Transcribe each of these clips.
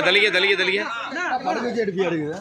தலிக்க தலிக்க தலிக்க படுக்க வச்சு எடுப்பியா இருக்குது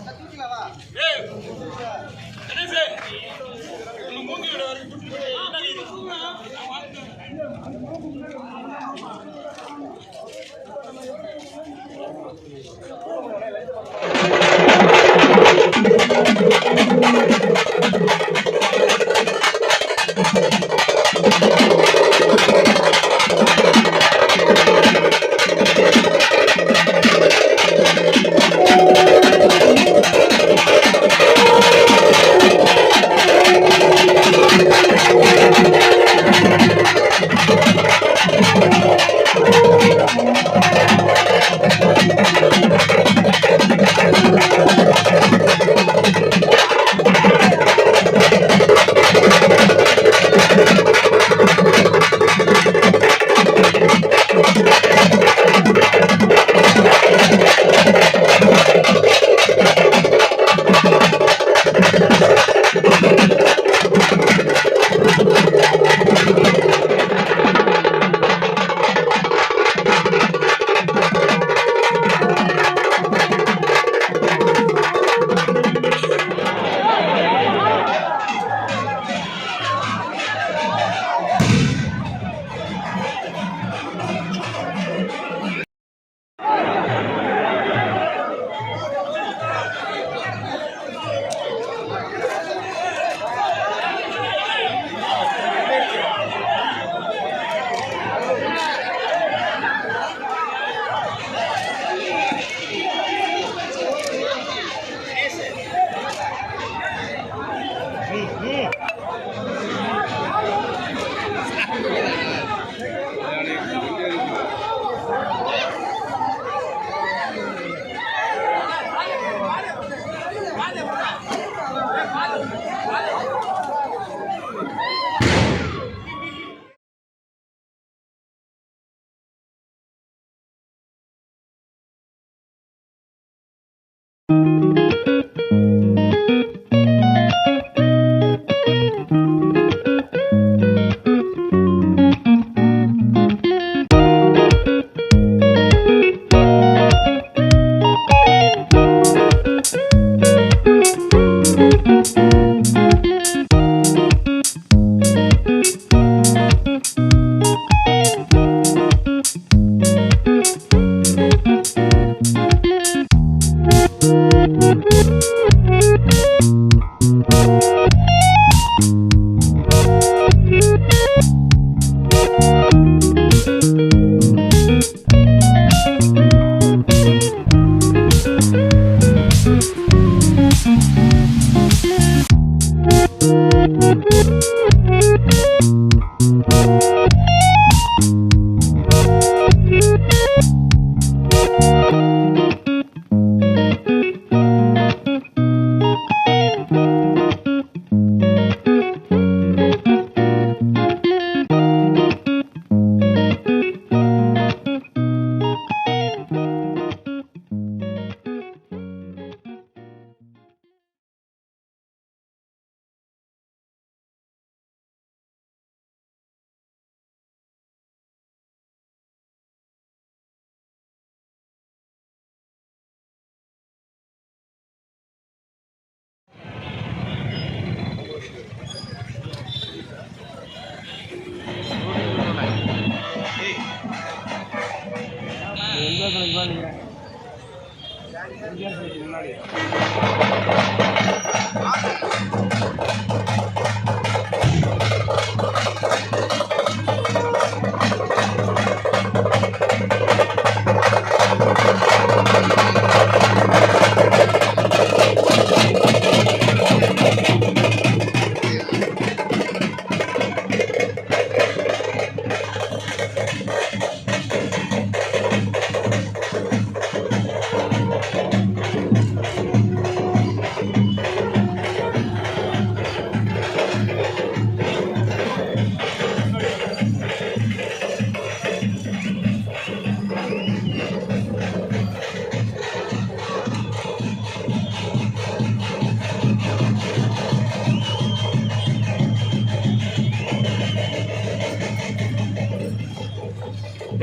முன்னாடி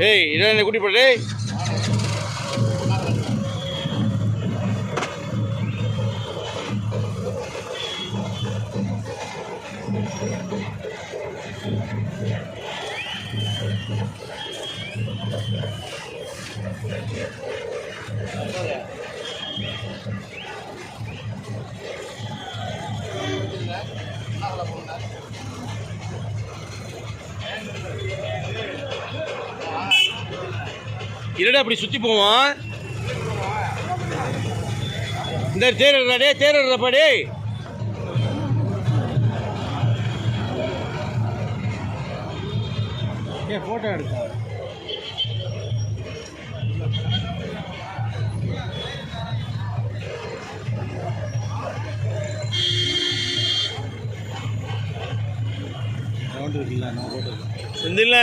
ஏய் இதான் கூட்டி போடு டேய். இல்லடா அப்படி சுற்றி போவான். இந்த தேர்றா டே தேர்றப்பா டே. ஃபோட்டோ எடுத்தா ரவுண்ட் இருக்குல்ல நான் ஃபோட்டோ செந்தில்ல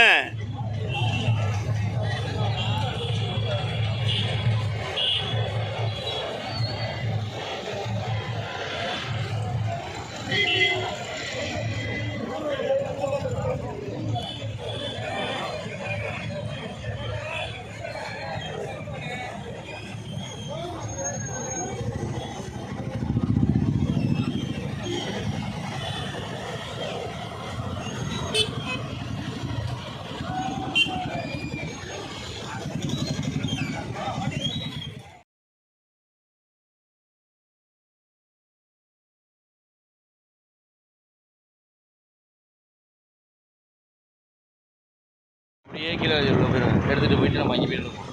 அப்படியே கீழே இவ்வளோ பேர் எடுத்துகிட்டு போயிட்டு நம்ம அங்கே போயிருக்கோம்.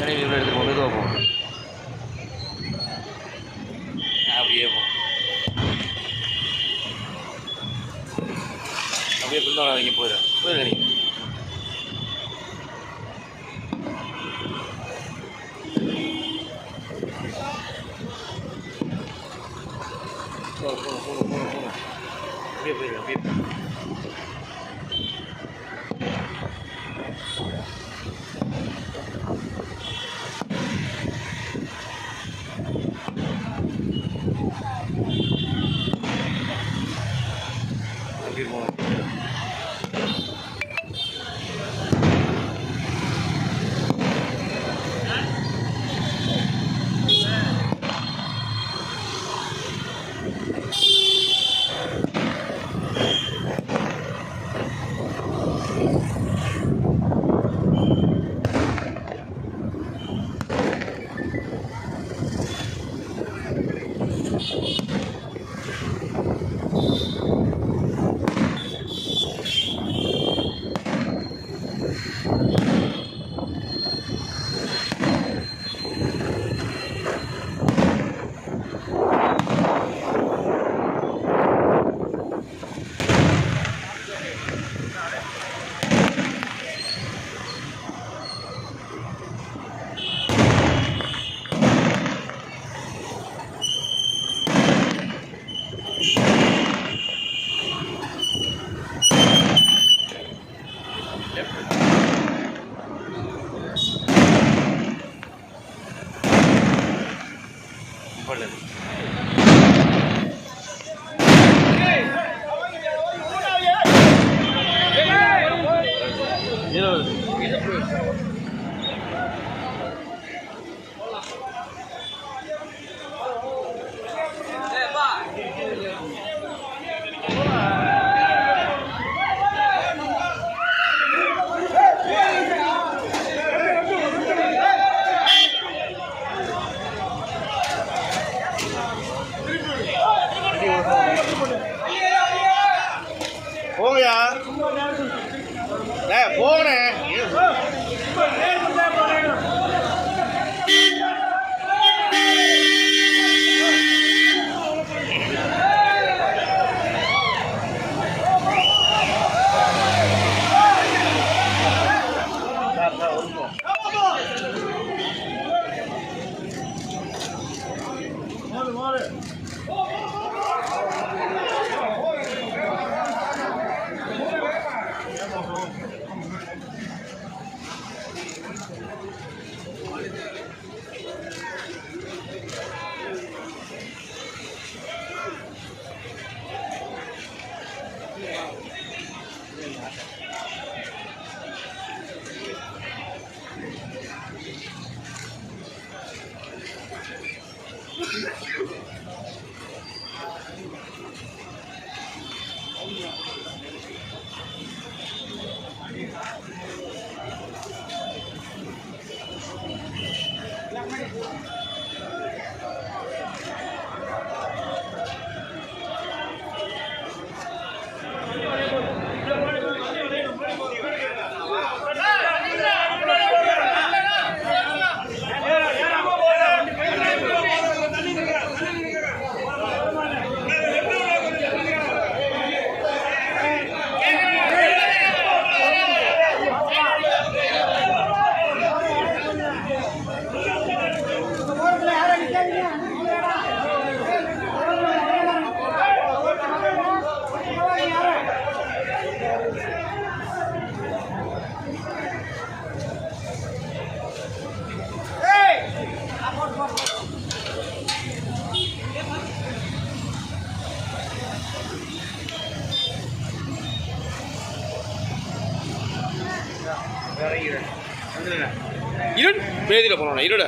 எனக்கு இவ்வளோ எடுத்துகிட்டு போகும் மெதுவாக போகும். அப்படியே போகும். அப்படியே பிரிந்தாலும் இங்கே போயிடுங்க நீங்கள். போகணும் அப்படியே போயிடுங்க அப்படியே. அப்படியே போகணும். இருடு பேதியில் போனோண்ணா இருட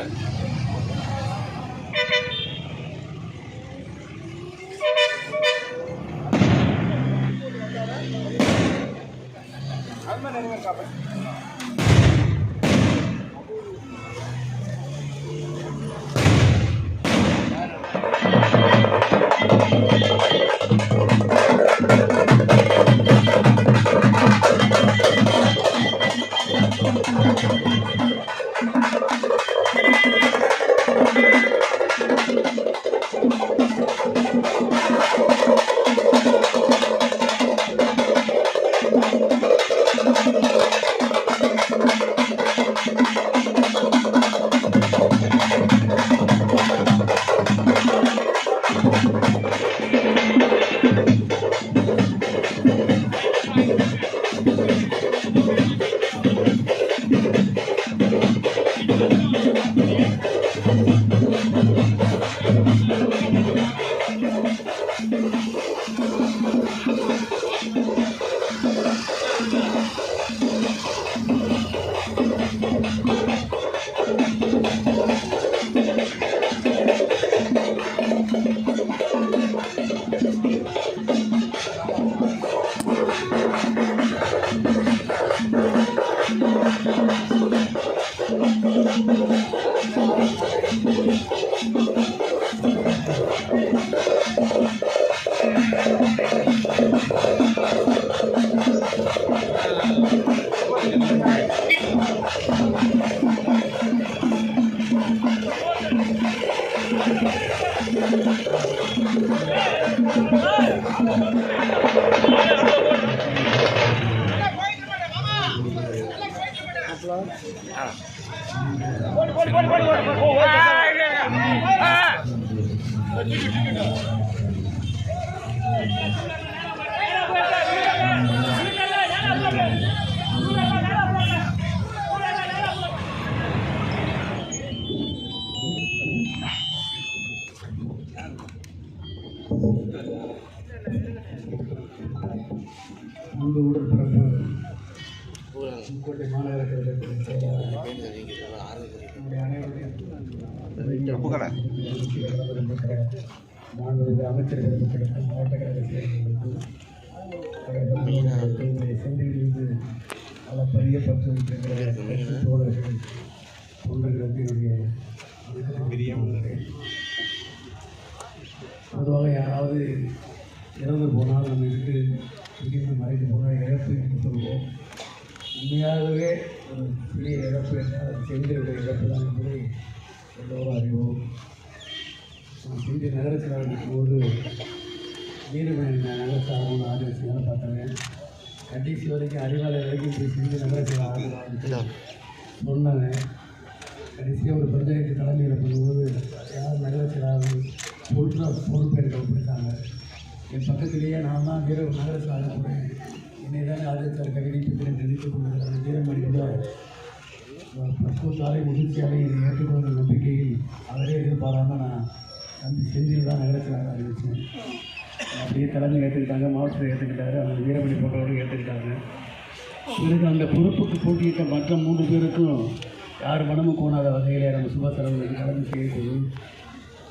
அன்பு உடற்பிறப்பு புதுக்கோட்டை மாநகர கழகத்தின் செயலாளர் மாண்புமிகு அமைச்சர்களுக்கு கிடைக்கும் மாவட்ட கழக செயல்களுக்கு சென்றிலிருந்து அளப்பரிய பற்று வைத்திருக்கிற தோழர்கள் தொண்டர்களுக்கு என்னுடைய பொதுவாக யாராவது இறந்து போனால் நம்ம இதுக்கு திடீர்னு மறைந்து போனால் இழப்பு என்று சொல்வோம். உண்மையாகவே ஒரு பெரிய இழப்பு என்றால் அது செந்திலுடைய இழப்பு தான் என்பதை எல்லோரும் அறிவோம். நான் செஞ்ச நகரத்தில் இருக்கும்போது நீர்மணி நகரத்தில் ஆதிவாசி வேலை பார்த்தாங்க. கடைசி வரைக்கும் அறிவாலயம் வரைக்கும் போய் செஞ்சு நகரத்தில் ஆகலாம்னு சொன்னாங்க. கடைசியாக ஒரு பஞ்சாயத்து தலைமையில் பண்ணும்போது யார் நகரத்தில் பொறுப்பேற்க கொடுத்தாங்க. என் பக்கத்திலேயே நான் தான் நகரத்தில் ஆகக்கூடேன். என்னை தான் ஆதித்தார் கவிதைப்பத்தில் நினைத்துக் கொண்டிருக்கிற வீரமணி கூட பக்குவத்தாலே முதிர்ச்சியாலே என்னை ஏற்றுக்கொண்ட நம்பிக்கையில் அவரே எதிர்பாராமல் நான் தம்பி செந்தில் தான் நகரத்தில் அறிவித்தேன். அப்படியே தலைமை ஏற்றுக்கிட்டாங்க, மாவட்டத்தில் ஏற்றுக்கிட்டாரு, அவங்க வீரமணி போன்றவர்கள் ஏற்றுக்கிட்டாங்க. பிறகு அந்த பொறுப்புக்கு போட்டியிட்ட மற்ற 3 பேருக்கும் யார் மனமும் கோணாத வகையில் நம்ம சுபசரவர்களுக்கு தலைமை செய்யக்கூடிய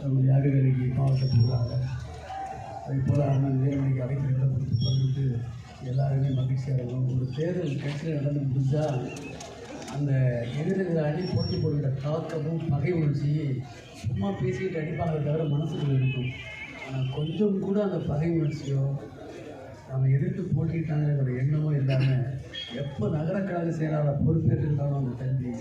நம்ம யாகவேலைக்கு மாவட்ட பொருளாளர் அதே போல் அண்ணன் வீரமணிக்கு அமைச்சர்களை கொடுத்து சொல்லிட்டு எல்லாருமே மகிழ்ச்சியாக இருக்கும். ஒரு தேர்தல் கட்சியில் நடந்து முடிஞ்சால் அந்த எதிர்கிற அணி போட்டி போடுகிற தாக்கமும் பகை உணர்ச்சியை சும்மா பேசிக்கிட்டு அடிப்பாங்க தவிர மனசுக்குள்ள இருக்கும். ஆனால் கொஞ்சம் கூட அந்த பகை உணர்ச்சியோ நம்ம எதிர்த்து போட்டிட்டாங்கிற எண்ணமோ இல்லாமல் எப்போ நகரக்கழக செயலாளர் பொறுப்பேற்றிருந்தாலும் அந்த தம்பி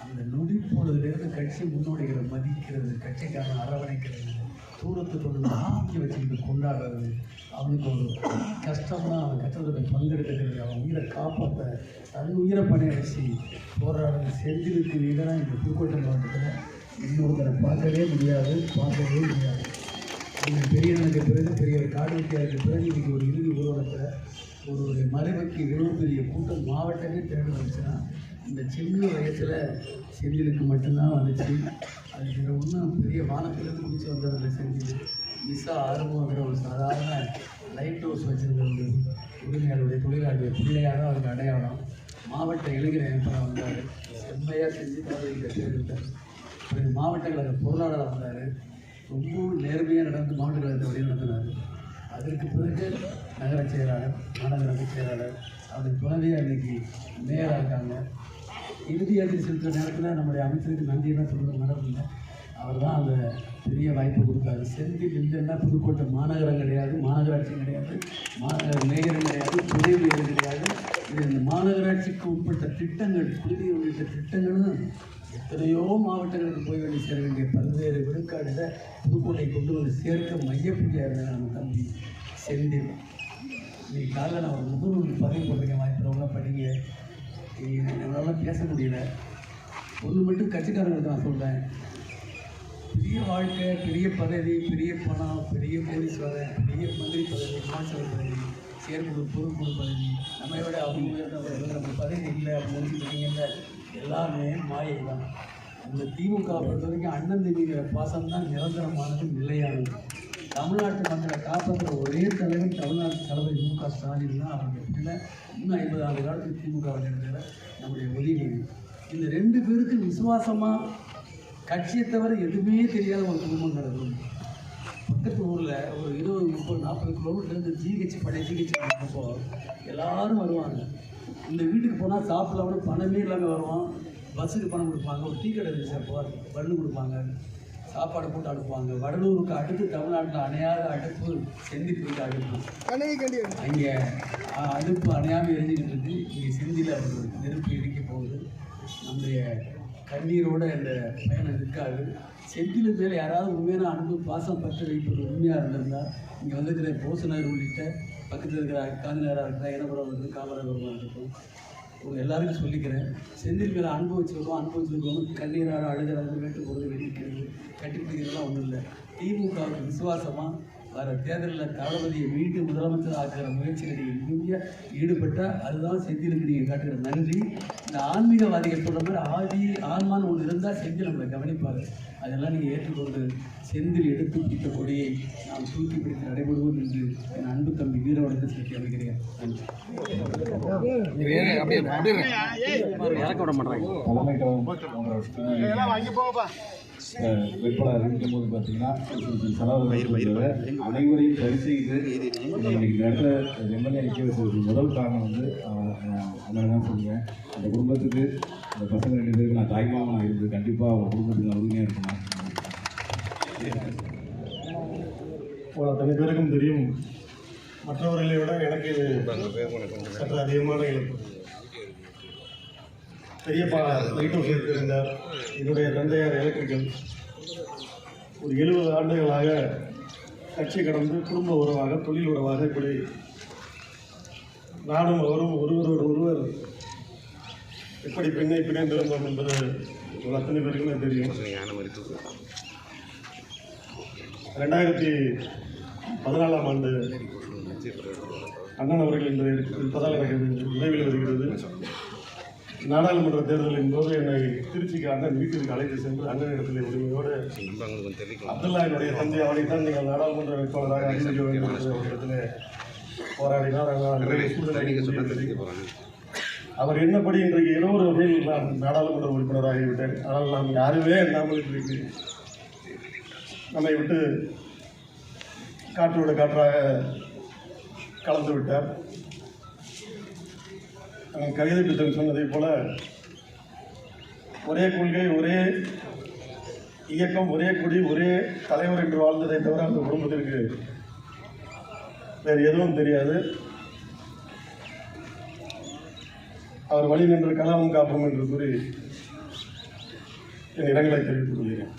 அந்த நொடி பொழுதுலேருந்து கட்சி முன்னோடிகளை மதிக்கிறது, கட்சிக்காரன் அரவணைக்கிறது, தூரத்துக்கு ஒரு ஆக்கி வச்சுக்கிட்டு கொண்டாடுறது, அவனுக்கு ஒரு கஷ்டம்னா அவன் கஷ்டத்தில் பங்கெடுத்துக்கிறது, அவன் உயிரை காப்பாற்ற தன் உயிரை பணைய வச்சு போராடுறது செஞ்சிருக்கு. இதெல்லாம் இந்த புதுக்கோட்டை மாவட்டத்தில் இன்னொருத்தரை பார்க்கவே முடியாது. இந்த பெரியவனுக்கு பிறகு பெரியவர் காடுவெட்டியாருக்கு பிறகு இன்றைக்கி ஒரு இறுதி ஊர்வலத்தில் ஒரு மறைவுக்கு இவ்வளோ பெரிய கூட்டம் மாவட்டமே திரண்டு வந்துச்சுன்னா இந்த சின்ன வயசில் செந்திலுக்கு மட்டும்தான் வந்துச்சு. அதுக்கு ஒன்றும் பெரிய வானத்திலிருந்து குடிச்சு வந்ததில்லை. செந்தில் மிஸ்ஸா ஆரம்பங்கிற ஒரு சாதாரண லைட் ஹவுஸ் வச்சுருந்த ஒரு உரிமையாளருடைய தொழிலாளிய பிள்ளையாக அவருக்கு அடையாளம். மாவட்ட இளைஞர் அமைப்பாக வந்தார். செம்மையாக செஞ்சு தலைவரை கட்டியிருந்தார். அப்புறம் மாவட்ட கழக பொருளாளராக வந்தார். ரொம்ப நேர்மையாக நடந்து மாவட்ட கழகத்தை வழி நடத்தினார். அதற்கு பிறகு நகர செயலாளர், மாநகராட்சி செயலாளர், அவருடைய துணைவியாக இன்றைக்கி மேயராக இருக்காங்க. இறுதி அஞ்சலி செலுத்துகிற நேரத்தில் நம்முடைய அமைச்சருக்கு நன்றியெல்லாம் சொல்கிற மரம் இல்லை. அவர் தான் அந்த பெரிய வாய்ப்பு கொடுத்தாரு. செந்தில் இல்லைன்னா புதுக்கோட்டை மாநகரம் கிடையாது, மாநகராட்சியும் கிடையாது, மாநகர மேயரும் கிடையாது, துணை மேயரும் கிடையாது. இது இந்த மாநகராட்சிக்கு உட்பட்ட திட்டங்கள், குடிநீர் உள்ளிட்ட திட்டங்களும் எத்தனையோ மாவட்டங்களுக்கு போய் வேண்டி சேர வேண்டிய பல்வேறு விழுக்காடுகளை புதுக்கோட்டை கொண்டு வந்து சேர்க்க மையப்புள்ளியாக இருந்தாங்க நம்ம தம்பி செந்தில். இன்னைக்கு காலையில் நான் ஒரு முகநூல் பதிவு போட்டிருக்கேன், வாய்ப்புறவங்க படிங்க. என்னால் பேச முடியல. ஒன்று மட்டும் கட்சிக்காரங்களுக்கு நான் சொல்கிறேன், பெரிய வாழ்க்கை, பெரிய பதவி, பெரிய பணம், பெரிய கோடீஸ்வரர், பெரிய மந்திரி பதவி, மாநில பதவி, செயற்குழு பொதுக்குழு பதவி, நம்மளோட அவங்க உயர்ந்தவர்கள் நம்ம பதவி இல்லை அப்படின்னு நினைச்சிருக்கீங்கல்ல, எல்லாமே மாயை தான். அந்த திமுக பொறுத்த வரைக்கும் அண்ணன் தம்பிங்கிற பாசம் தான் நிரந்தரமானது, நிலையானது. தமிழ்நாட்டு மக்களை காப்பாற்றுற ஒரே தலைவர் தமிழ்நாட்டு தலைவர் மு க ஸ்டாலின் தான். அவங்க பிள்ளை இன்னும் 50 ஆண்டு காலத்துக்கு திமுக விளையாடுற நம்முடைய உதயநிதி. இந்த 2 பேருக்கு விசுவாசமாக கட்சியை தவிர எதுவுமே தெரியாத ஒரு குடும்பம் நடக்கும். பக்கத்து ஊரில் ஒரு 20, 30, 40 கிலோமீட்டர்லேருந்து ஜிஹெச் பழைய ஜிஹெச் இருக்கப்போ எல்லோரும் வருவாங்க. இந்த வீட்டுக்கு போனால் சாப்பிடலாம், பணமே இல்லாமல் வருவான். பஸ்ஸுக்கு பணம் கொடுப்பாங்க, ஒரு டீ கடை இருந்துச்சப்போ பல்லு கொடுப்பாங்க, சாப்பாடு போட்டு அனுப்புவாங்க. வடலூருக்கு அடுத்து தமிழ்நாட்டில் அணையாத அடுப்பு செந்தில் வீட்டு அடுப்பு. அங்கே அடுப்பு அணையாமல் எரிஞ்சுக்கிட்டு இருக்கு. இங்கே செந்தில் ஒரு நெருப்பு எரிக்க போகுது. நம்முடைய கண்ணீரோடு அந்த பயணம் இருக்காது. செந்தில் மேலே யாராவது உண்மையான அன்பு பாசம் பற்ற வைப்பது உண்மையாக இருந்திருந்தால் இங்கே வந்துருக்கிற போசனர் உள்ளிட்ட பக்கத்தில் இருக்கிற காந்திநகராக இருக்கிற இனபுரம் இருக்குது, காமராபுரமாக இருக்கட்டும், உங்க எல்லாருக்கும் சொல்லிக்கிறேன், செந்தில் மேலே அன்பு வச்சுருக்கோம் கண்ணீராக அழுகிறது, வேட்டு போகிறது, வெடிக்கிறது, கட்டிப்பிடிக்கிறதுலாம் ஒன்றும் இல்லை. திமுகவுக்கு விசுவாசமாக வர தேர்தலில் தளபதியை மீண்டும் முதலமைச்சர் ஆக்குற முயற்சிகளில் முழுமையாக ஈடுபட்டால் அதுதான் செந்திலுக்கு நீங்கள் காட்டுகிற நன்றி. இந்த ஆன்மீகவாதிகள் சொல்கிற மாதிரி ஆன்மான்னு ஒன்று இருந்தால் செந்தில் நம்மளை கவனிப்பார். அதெல்லாம் நீங்கள் ஏற்றுக்கொண்டு செந்தில் எடுத்து பிடித்த கொடியை நாம் தூக்கி பிடித்து நடைபெறுவோம் என்று என் அன்பு தம்பி வீரவடத்தை சொல்லி அமைக்கிறேன். வேட்பாளர் இருக்கும்போது பார்த்தீங்கன்னா செலவு அனைவரையும் சரி செய்து இன்னைக்கு நேரத்தில் எம்எல்ஏ நிற்க வச்சதுக்கு முதல் காரணம் வந்து அண்ணன் தான் சொல்லுவேன். அந்த குடும்பத்துக்கு அந்த பசங்க 2 பேருக்கு நான் தாய்மாமனாக இருந்து கண்டிப்பாக அவங்க குடும்பத்துக்கு நான் உறுதியாக இருக்கணும். அத்தனை பேருக்கும் தெரியும், மற்றவர்களை விட எனக்கு இது சற்று அதிகமான இழப்பு. பெரியப்பா லைட் ஹவுஸ் இருந்தார், என்னுடைய தந்தையார் எலக்ட்ரிக்கல். ஒரு 70 ஆண்டுகளாக கட்சி கடந்து குடும்ப உறவாக, தொழில் உறவாக இப்படி நானும் அவரும் ஒருவர் எப்படி பெண்ணை பிணைந்திருந்தோம் என்பது ஒரு அத்தனை பேருக்குமே தெரியும். 2014ஆம் ஆண்டு அண்ணன் அவர்கள் இன்று இருப்பதால் எனக்கு நினைவில் வருகிறது. நாடாளுமன்ற தேர்தலின் போது என்னை திருச்சிக்கு அண்ணன் வீட்டிற்கு அழைத்து சென்று அண்ணனிடத்தில் உரிமையோடு அப்துல்லாவினுடைய தந்தை அவரை தான் நீங்கள் நாடாளுமன்ற வேட்பாளராக அறிவிக்க வேண்டும் என்ற இடத்துல போராடினார். அவர் என்னப்படி இன்றைக்கு ஏதோ ஒரு வகையில் நான் நாடாளுமன்ற உறுப்பினராகிவிட்டேன். ஆனால் நாம் யாருமே இல்லாமல் இன்றைக்கு நம்மை விட்டு காற்றோடு காற்றாக கலந்து விட்டார். கவிதை பித்தன் சொன்னதை போல ஒரே கொள்கை, ஒரே இயக்கம், ஒரே கொடி, ஒரே தலைவர் என்று வாழ்ந்ததை தவிர அந்த குடும்பத்திற்கு வேறு எதுவும் தெரியாது. அவர் வழி நின்று கலாமும் காப்போம் என்று கூறி என் இரங்கலை தெரிவித்துக் கொள்கிறேன்.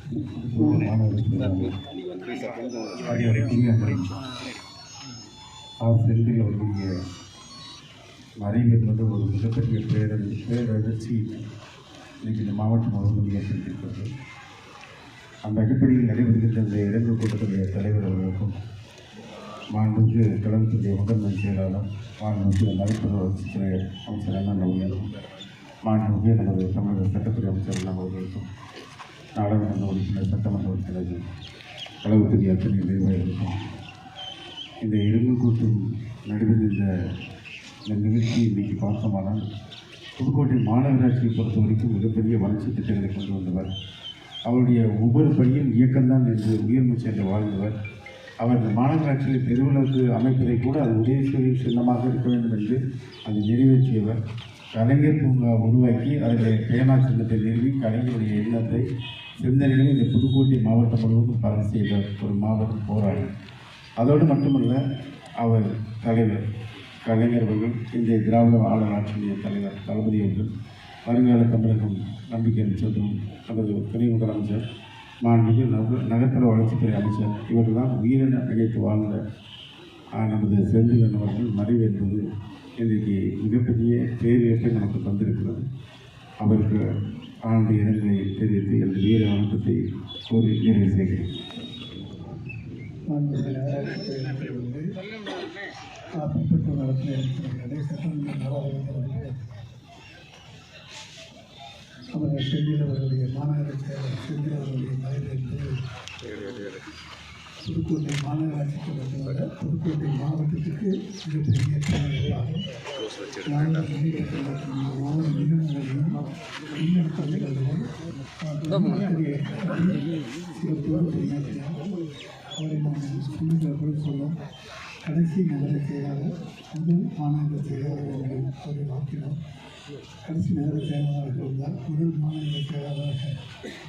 செந்தில் அவர்களுடைய மறைவு என்பது ஒரு மிகப்பெரிய பேரதிர்ச்சி இன்னைக்கு இந்த மாவட்டம் முழுவதும் ஏற்படுத்தியிருக்கிறது. அந்த அடிப்படையில் நடைபெறுகின்ற இந்த இரங்கல் கூட்டத்துடைய தலைவர் அவர்களுக்கும், மாண்புக்கு கழகத்துடைய முதன்மை செயலாளர், மாண்புக்கு நடைபெற வளர்ச்சித்துறை அமைச்சர் அண்ணன் அவர்களுக்கும், மாண்புக்கு நமது தமிழக சட்டத்துறை அமைச்சர் அண்ணன் அவர்களுக்கும், நாடாளுமன்ற உறுப்பினர், சட்டமன்ற உறுப்பினர்கள், கழகத்துடைய அத்தனை நிர்வாகிகளுக்கும், இந்த இரங்கல் கூட்டம் நடைபெறுகின்ற இந்த நிகழ்ச்சியை இன்றைக்கு பார்த்தோமானால் புதுக்கோட்டை மாநகராட்சியை பொறுத்த வரைக்கும் மிகப்பெரிய வளர்ச்சி திட்டங்களை கொண்டு வந்தவர். அவருடைய ஒவ்வொரு பணியும் இயக்கம்தான் என்று உயர்மூச்சு என்று வாழ்ந்தவர். அவர் இந்த மாநகராட்சியில் பெருவிளக்கு அமைப்பதை கூட அது உதயசூரியன் சின்னமாக இருக்க வேண்டும் என்று அதை நிறைவேற்றியவர். கலைஞர் பூங்கா உருவாக்கி அதில் பேனா சின்னத்தை நிறுவி கலைஞருடைய எண்ணத்தை சிந்தனைகளை இந்த புதுக்கோட்டை மாவட்டம் முழுவதும் பரவ செய்த ஒரு மாபெரும் போராளி. அதோடு மட்டுமல்ல, அவர் தலைவர் கலைஞர் அவர்கள், இன்றைய திராவிட ஆளுநர் ஆட்சியுடைய தலைவர் தளபதி அவர்கள், வருங்கால தமிழகம் நம்பிக்கை செல்வம் நமது துணை முதலமைச்சர், மாண்புமிகு நகர்ப்புற வளர்ச்சித்துறை அமைச்சர், இவர்கள்தான் உயிரின நினைத்து வாழ்ந்த நமது செந்திலன் அவர்கள் மறைவு என்பது இன்றைக்கு மிகப்பெரிய பேரிழப்பை நமக்கு தந்திருக்கிறது. அவருக்கு ஆண்டு இரங்கலை தெரிவித்து எனது வீர வணக்கத்தை கோரி நிறைவு செய்கிறேன். பின்பற்ற நடத்தில் இருக்கிறது சட்டமன்ற நாடாளுமன்ற அவர்கள் செந்தில் அவர்களுடைய மாநகர செயலர் செந்தில் அவர்களுடைய மறைவு என்பது புதுக்கோட்டை மாநகராட்சிக்கு மட்டுமல்ல புதுக்கோட்டை மாவட்டத்துக்கு மிகப்பெரிய தேவைகளாகும். மாநில முன்னேற்ற மற்றும் மாநில நிறுவனங்களையும் இன்னும் பள்ளிகளிலும் சிறப்பு பணியாற்றினார். அவரை நாம் ஸ்கூலில் சொல்லும் கடைசி நகர செயலாளர் முதல் மாநகர செயலாளர் என்று அவரை வாக்கினோம். கடைசி நகர செயலாளராக இருந்தால் முதல் மாநகர செயலாளராக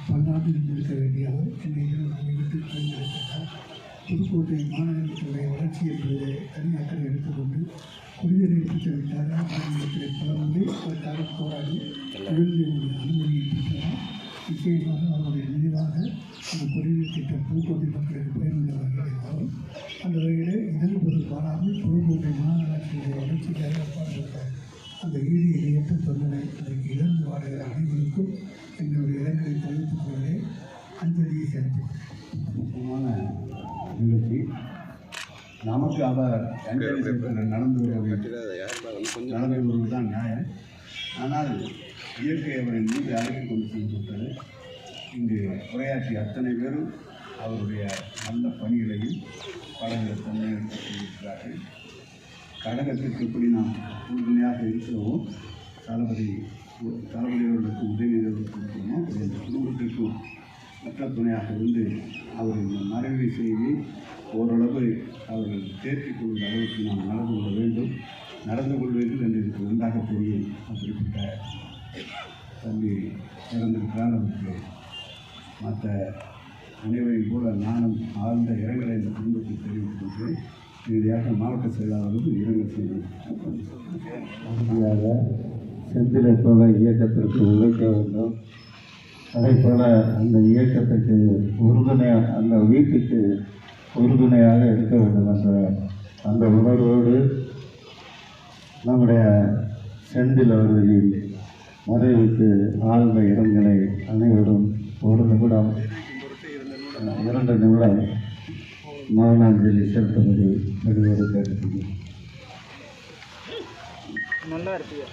பன்னாட்டு இருக்க வேண்டியவர் இன்றைக்கு நம்மை விட்டு தேர்ந்தெடுக்கிறார். புதுக்கோட்டை மாநகரத்தினுடைய வளர்ச்சி என்பதை தனி அக்கறை எடுத்துக்கொண்டு குடிநீரை திட்டமிட்டார். மாநிலத்திலே பல முறை அதற்காக போராடி தொழில்களுடைய அனுமதியை பெற்றனர். நிச்சயமாக அவருடைய நினைவாக அந்த குடிநீர் திட்டம் புதுக்கோட்டை மக்களுக்கு பயனுள்ள வகையில் இருந்தாலும் அந்த வகையில் இதன் ஒரு பாராமல் புதுக்கோட்டை மாநகராட்சியுடைய வளர்ச்சிக்காக பாடுகிற அந்த ஈடியை ஏற்று தொண்டனை அதற்கு இழந்து வாடுகிற அனைவருக்கும் எங்களுடைய இடங்களை தெரிவித்துக் கொள்வதை அஞ்சலியை செலுத்துகிறேன். நிகழ்ச்சி நமக்கு அவர் நடந்து வருவது தான் நியாயம். ஆனால் இயற்கை அவரின் மீது அழைத்து கொண்டு சென்றுவிட்டது. இங்கு உரையாற்றிய அத்தனை பேரும் அவருடைய நல்ல பணிகளையும் பல தன்மையிருக்கிறார்கள். கழகத்திற்கு எப்படி நாம் உறுதுணையாக இருக்கிறோமோ தளபதி அவர்களுக்கு உதவி கொடுக்கிறோமோ இந்த குடும்பத்திற்கும் மற்ற துணையாக இருந்து அவரின் மறைவு செய்தி ஓரளவு அவர்கள் தேர்த்திக் கொள்ளும் அளவுக்கு நாம் நடந்து கொள்வீர்கள் என்று எனக்கு ஒன்றாக தெரியும். அப்படிப்பட்ட தம்பி இறந்திருக்கிறார். அவருக்கு மற்ற அனைவரையும் போல நானும் ஆழ்ந்த இரங்கலை இந்த குடும்பத்தை தெரிவித்துக் கொள்கிறேன். இறுதியாக மாவட்ட செயலாளர்கள் இரங்கல் செய்தேன். செந்திலை போல இயக்கத்திற்கு உழைக்க வேண்டும். அதே போல் அந்த இயக்கத்துக்கு உறுதுணையாக அந்த வீட்டுக்கு உறுதுணையாக இருக்க வேண்டும் என்ற அந்த உணர்வோடு நம்முடைய செந்தில் அவர்களின் மறைவுக்கு ஆழ்ந்த இரங்கலை அனைவரும் 1 நிமிடம் 2 நிமிடம் மௌனாஞ்சலி செலுத்தும்படி வெளியோடு கேட்டுக்கொள்கிறேன். நல்லா இருப்பீங்க.